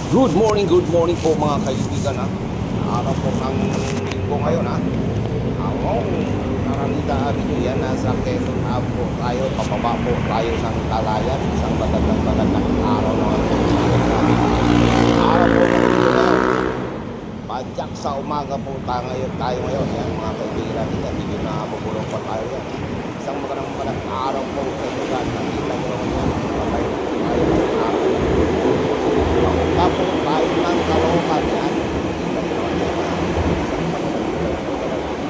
Good morning po mga kaibigan ha. Araw po ng linggo ngayon ha. Ang Aranita Avenue yan, nasa Quezon Ave po tayo, pababa po tayo ng Talayan, isang magandang araw naman po. Araw po ng linggo ngayon. Padyak sa umaga po tayo ngayon yan mga kaibigan natin yan. Medyo nabubulong pa tayo yan. Isang magandang araw po sa lugar. Nakita nyo naman yan. Tayo tapos tayo ng Caloocan yan.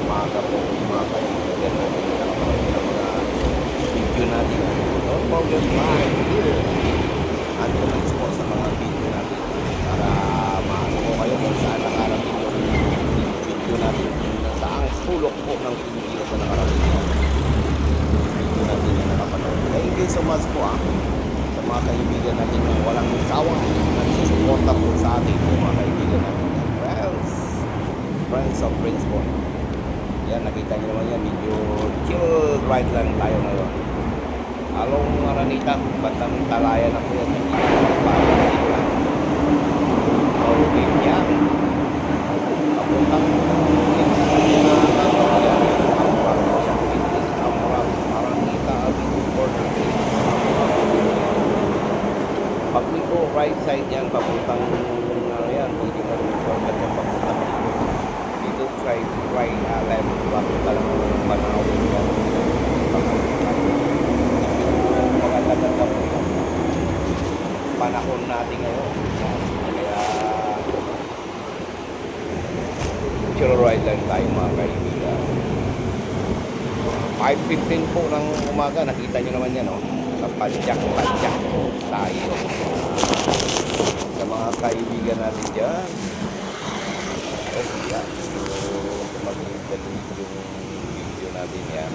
Umaga po, mga kaibigan natin ang mga video natin. Don't forget to and comments po sa mga video natin para maano po kayo kung saan nakarating yung video natin. Saang sulok po ng Pilipinas na nakarating yung video natin na nakapanood. Thank you so much po sa mga kaibigan natin na walang sawang nagsusuporta po sa ating mga kaibigan natin. Friends of Prince po. Yan, nakita nyo naman yan. Medyo chill ride lang tayo ngayon. Along Aranita, Batang Talayan na po yan. Okay, yan. Papuntang Pagliko, right side yan, papuntang ano yan, hindi ka rin shortcut yan, papuntang dito, right, left, papunta lang ng Manawin yan. Maganda-ganda po yan. Panahon natin ngayon. Kaya, chill ride lang tayo mga kaibigan. 5:15 po ng umaga, nakita nyo naman yan, oh. Padyak po tayo sa mga kaibigan natin dyan. Yan, mag-galing yung video natin yan.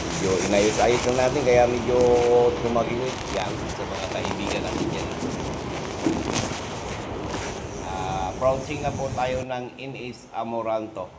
Medyo inayos-ayos lang natin kaya medyo tumagilit yan sa mga kaibigan natin dyan. Approaching na po tayo ng Ines Amoranto.